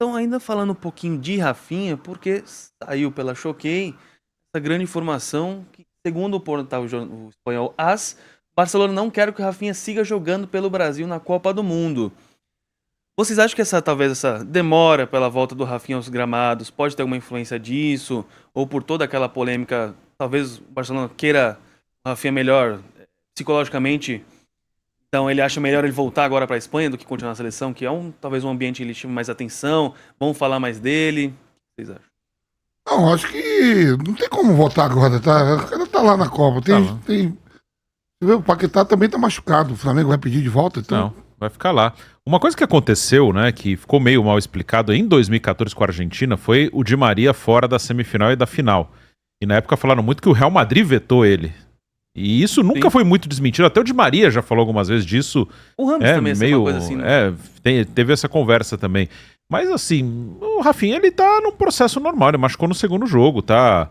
Então, ainda falando um pouquinho de Rafinha, porque saiu pela Choquei essa grande informação que, segundo o portal o espanhol AS, Barcelona não quer que o Rafinha siga jogando pelo Brasil na Copa do Mundo. Vocês acham que talvez essa demora pela volta do Rafinha aos gramados pode ter alguma influência disso? Ou por toda aquela polêmica, talvez o Barcelona queira o Rafinha melhor psicologicamente, então ele acha melhor ele voltar agora para a Espanha do que continuar na seleção, que é talvez um ambiente que ele chame mais atenção, vamos falar mais dele. O que vocês acham? Não, acho que não tem como votar agora, tá? O cara tá lá na Copa. Você vê, o Paquetá também tá machucado. O Flamengo vai pedir de volta, então. Não, vai ficar lá. Uma coisa que aconteceu, né, que ficou meio mal explicado em 2014 com a Argentina, foi o Di Maria fora da semifinal e da final. E na época falaram muito que o Real Madrid vetou ele. E isso nunca foi muito desmentido. Até o Di Maria já falou algumas vezes disso. O Ramos também é uma coisa assim, né? Teve essa conversa também. Mas assim, o Rafinha, ele tá num processo normal. Ele machucou no segundo jogo, tá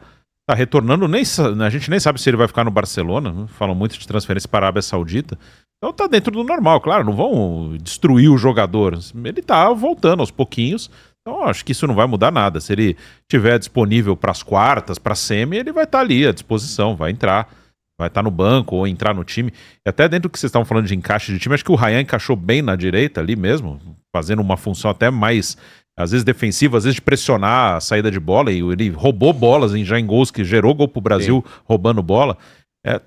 retornando. A gente nem sabe se ele vai ficar no Barcelona, né? Falam muito de transferência para a Arábia Saudita. Então tá dentro do normal, claro, não vão destruir o jogador. Ele tá voltando aos pouquinhos. Então acho que isso não vai mudar nada. Se ele estiver disponível para as quartas, para semi, ele vai estar ali à disposição, vai entrar. Vai estar no banco ou entrar no time. E até dentro do que vocês estavam falando de encaixe de time, acho que o Ryan encaixou bem na direita ali mesmo, fazendo uma função até mais, às vezes defensiva, às vezes de pressionar a saída de bola, e ele roubou bolas já em gols, que gerou gol pro Brasil. Sim. Roubando bola.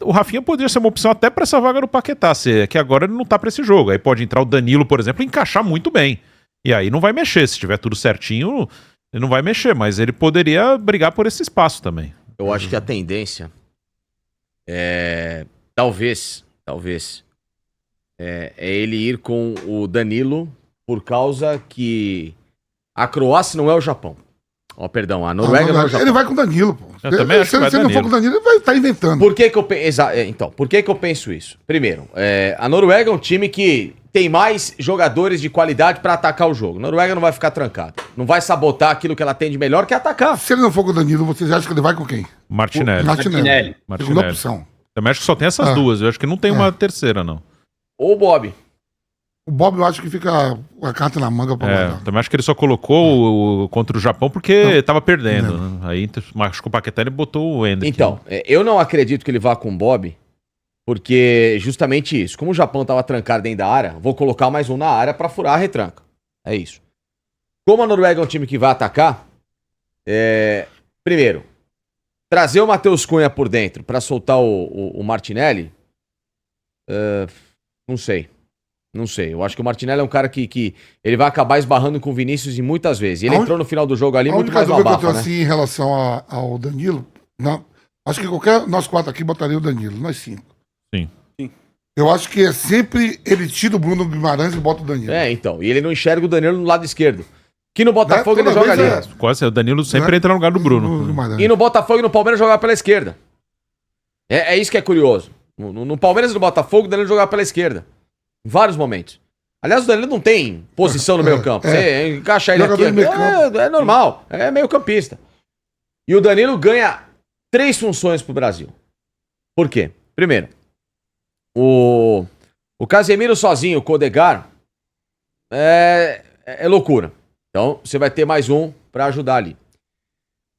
O Rafinha poderia ser uma opção até para essa vaga do Paquetá, que agora ele não tá para esse jogo. Aí pode entrar o Danilo, por exemplo, e encaixar muito bem. E aí não vai mexer, se tiver tudo certinho, ele não vai mexer, mas ele poderia brigar por esse espaço também. Eu acho que a tendência... Talvez é ele ir com o Danilo por causa que a Croácia não é o Japão. Perdão, a Noruega não é o Japão. Ele vai com o Danilo, pô. Eu também acho que se ele não for com o Danilo, ele vai estar inventando. Por que eu então, por que eu penso isso? Primeiro, a Noruega é um time que tem mais jogadores de qualidade pra atacar o jogo. A Noruega não vai ficar trancada. Não vai sabotar aquilo que ela tem de melhor, que é atacar. Se ele não for com o Danilo, vocês acham que ele vai com quem? Martinelli. Segunda opção. Também acho que só tem essas duas. Eu acho que não tem uma terceira, não. Ou o Bob. O Bob eu acho que fica a carta na manga pra guardar. Também acho que ele só colocou contra o Japão porque tava perdendo. Né? Aí machucou o Paquetá e botou o Ender. Então, eu não acredito que ele vá com o Bob, porque justamente isso. Como o Japão tava trancado dentro da área, vou colocar mais um na área pra furar a retranca. É isso. Como a Noruega é um time que vai atacar, primeiro, trazer o Matheus Cunha por dentro pra soltar o Martinelli, não sei. Não sei. Eu acho que o Martinelli é um cara que ele vai acabar esbarrando com o Vinícius e muitas vezes. E ele entrou no final do jogo ali muito mais no abafa, que eu tenho assim em relação ao Danilo, acho que nós quatro aqui botaria o Danilo, nós cinco. Sim. Eu acho que é sempre ele tira o Bruno Guimarães e bota o Danilo. Então. E ele não enxerga o Danilo no lado esquerdo. Que no Botafogo ele joga ali. Quase, o Danilo sempre entra no lugar do Bruno. E no Botafogo e no Palmeiras jogava pela esquerda. É isso que é curioso. No Palmeiras e no Botafogo, o Danilo jogava pela esquerda. Em vários momentos. Aliás, o Danilo não tem posição no meio campo. Você encaixa ele aqui. É normal. É meio campista. E o Danilo ganha 3 funções pro Brasil. Por quê? Primeiro, o Casemiro sozinho, com o Odegaard, é loucura. Então, você vai ter mais um pra ajudar ali.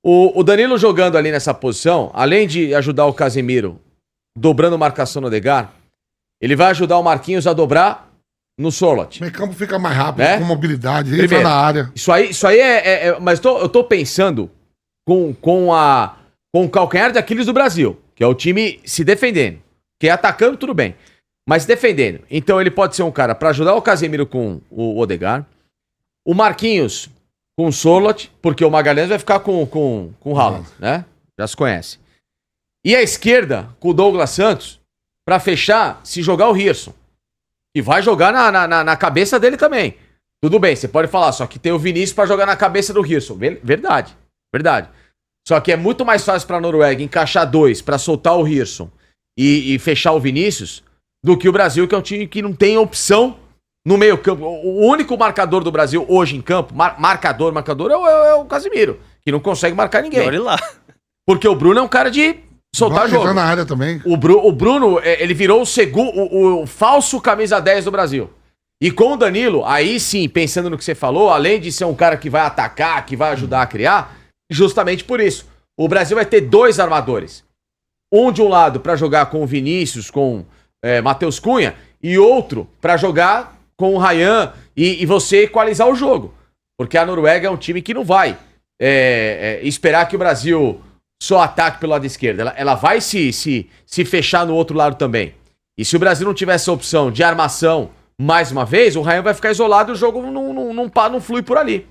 O Danilo jogando ali nessa posição, além de ajudar o Casemiro dobrando marcação no Odegaard, ele vai ajudar o Marquinhos a dobrar no Sorloth. O meio campo fica mais rápido, com mobilidade, ele vai na área. Isso aí mas eu tô pensando com o calcanhar de Aquiles do Brasil, que é o time se defendendo. Que é atacando, tudo bem. Mas se defendendo. Então ele pode ser um cara pra ajudar o Casemiro com o Odegaard, o Marquinhos com o Sorloth, porque o Magalhães vai ficar com o Haaland, né? Já se conhece. E a esquerda, com o Douglas Santos, pra fechar, se jogar o Hirson. E vai jogar na cabeça dele também. Tudo bem, você pode falar, só que tem o Vinícius pra jogar na cabeça do Hirson. Verdade. Só que é muito mais fácil pra Noruega encaixar 2 pra soltar o Hirson e fechar o Vinícius do que o Brasil, que é um time que não tem opção no meio campo. O único marcador do Brasil hoje em campo, marcador é o Casemiro, que não consegue marcar ninguém. Olha lá. Porque o Bruno é um cara de soltar jogo. Na área também. O Bruno, ele virou o falso camisa 10 do Brasil. E com o Danilo, aí sim, pensando no que você falou, além de ser um cara que vai atacar, que vai ajudar a criar, justamente por isso, o Brasil vai ter 2 armadores. Um de um lado para jogar com o Vinícius, com Matheus Cunha, e outro para jogar com o Ryan e você equalizar o jogo. Porque a Noruega é um time que não vai esperar que o Brasil só ataque pelo lado esquerdo. Ela vai se fechar no outro lado também. E se o Brasil não tiver essa opção de armação mais uma vez, o Ryan vai ficar isolado e o jogo não flui por ali.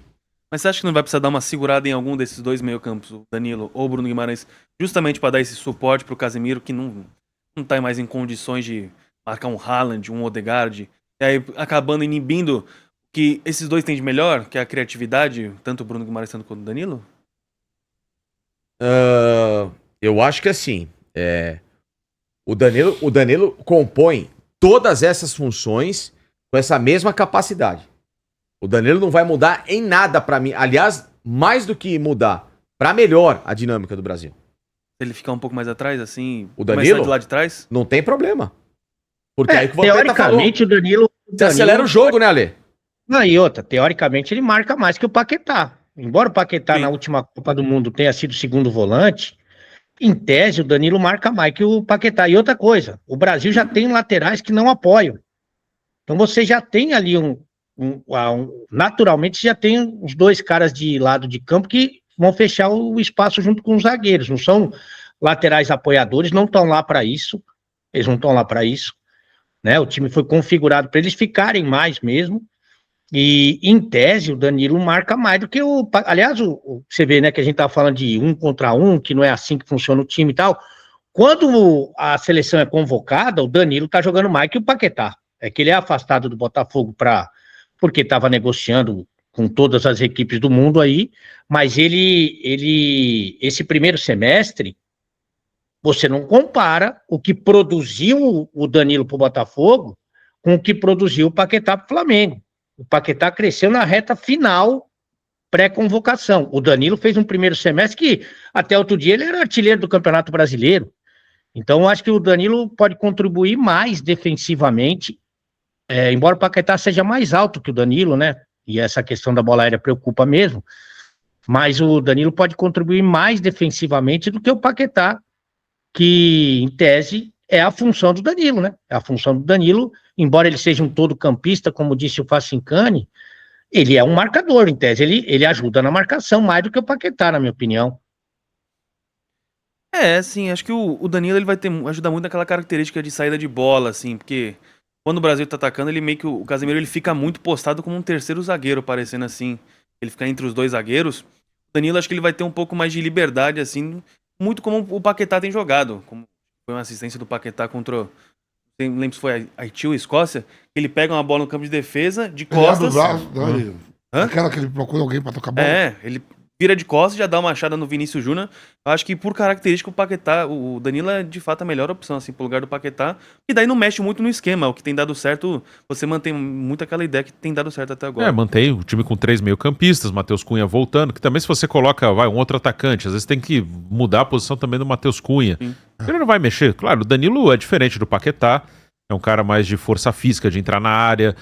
Mas você acha que não vai precisar dar uma segurada em algum desses 2 meio-campos, o Danilo ou o Bruno Guimarães, justamente para dar esse suporte pro Casemiro, que não tá mais em condições de marcar um Haaland, um Odegaard, e aí acabando inibindo que esses 2 têm de melhor, que é a criatividade, tanto o Bruno Guimarães quanto o Danilo? Eu acho que assim, o Danilo compõe todas essas funções com essa mesma capacidade. O Danilo não vai mudar em nada pra mim. Aliás, mais do que mudar, pra melhor a dinâmica do Brasil. Se ele ficar um pouco mais atrás, assim, O Danilo? de lá de trás? Não tem problema. Porque aí que o Vampeta teoricamente, o Danilo... Você acelera o jogo, né, Ale? Não, e outra, teoricamente ele marca mais que o Paquetá. Embora o Paquetá na última Copa do Mundo tenha sido segundo volante, em tese o Danilo marca mais que o Paquetá. E outra coisa, o Brasil já tem laterais que não apoiam. Então você já tem ali naturalmente já tem os 2 caras de lado de campo que vão fechar o espaço junto com os zagueiros. Não são laterais apoiadores, não estão lá para isso. Eles não estão lá para isso, né? O time foi configurado para eles ficarem mais mesmo. E, em tese, o Danilo marca mais do que o... Aliás, você vê, né, que a gente tá falando de 1 contra 1, que não é assim que funciona o time e tal. Quando a seleção é convocada, o Danilo tá jogando mais que o Paquetá. É que ele é afastado do Botafogo porque estava negociando com todas as equipes do mundo aí, mas esse primeiro semestre, você não compara o que produziu o Danilo pro Botafogo com o que produziu o Paquetá pro Flamengo. O Paquetá cresceu na reta final pré-convocação. O Danilo fez um primeiro semestre que, até outro dia, ele era artilheiro do Campeonato Brasileiro. Então, eu acho que o Danilo pode contribuir mais defensivamente, embora o Paquetá seja mais alto que o Danilo, né? E essa questão da bola aérea preocupa mesmo. Mas o Danilo pode contribuir mais defensivamente do que o Paquetá, que, em tese, é a função do Danilo, né? É a função do Danilo, embora ele seja um todo campista, como disse o Facincani, ele é um marcador, em tese. Ele ajuda na marcação mais do que o Paquetá, na minha opinião. Sim, acho que o Danilo ele vai ajudar muito naquela característica de saída de bola, assim, porque quando o Brasil tá atacando, ele meio que o Casemiro ele fica muito postado como um terceiro zagueiro, parecendo assim. Ele fica entre os 2 zagueiros. O Danilo acho que ele vai ter um pouco mais de liberdade, assim, muito como o Paquetá tem jogado. Como foi uma assistência do Paquetá contra... Não lembro se foi Haiti ou Escócia. Ele pega uma bola no campo de defesa, de costas. Aquela que ele procura alguém pra tocar bola. Ele vira de costas e já dá uma achada no Vinícius Júnior. Eu acho que por característica o Paquetá, o Danilo é de fato a melhor opção, assim, pro lugar do Paquetá. E daí não mexe muito no esquema. O que tem dado certo, você mantém muito aquela ideia que tem dado certo até agora. Mantém o time com 3 meio-campistas, Matheus Cunha voltando, que também se você coloca, um outro atacante, às vezes tem que mudar a posição também do Matheus Cunha. Sim. Ele não vai mexer. Claro, o Danilo é diferente do Paquetá. É um cara mais de força física, de entrar na área.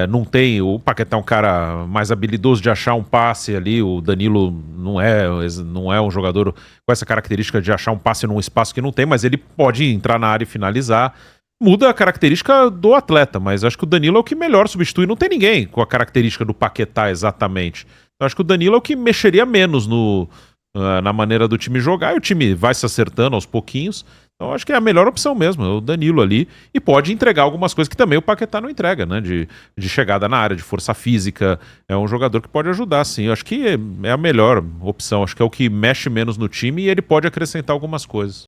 Não tem... O Paquetá é um cara mais habilidoso de achar um passe ali. O Danilo não é um jogador com essa característica de achar um passe num espaço que não tem, mas ele pode entrar na área e finalizar. Muda a característica do atleta, mas acho que o Danilo é o que melhor substitui. Não tem ninguém com a característica do Paquetá exatamente. Eu acho que o Danilo é o que mexeria menos na maneira do time jogar, e o time vai se acertando aos pouquinhos. Então acho que é a melhor opção mesmo, é o Danilo ali, e pode entregar algumas coisas que também o Paquetá não entrega, né, de chegada na área, de força física. É um jogador que pode ajudar, sim. Eu acho que é a melhor opção, acho que é o que mexe menos no time e ele pode acrescentar algumas coisas.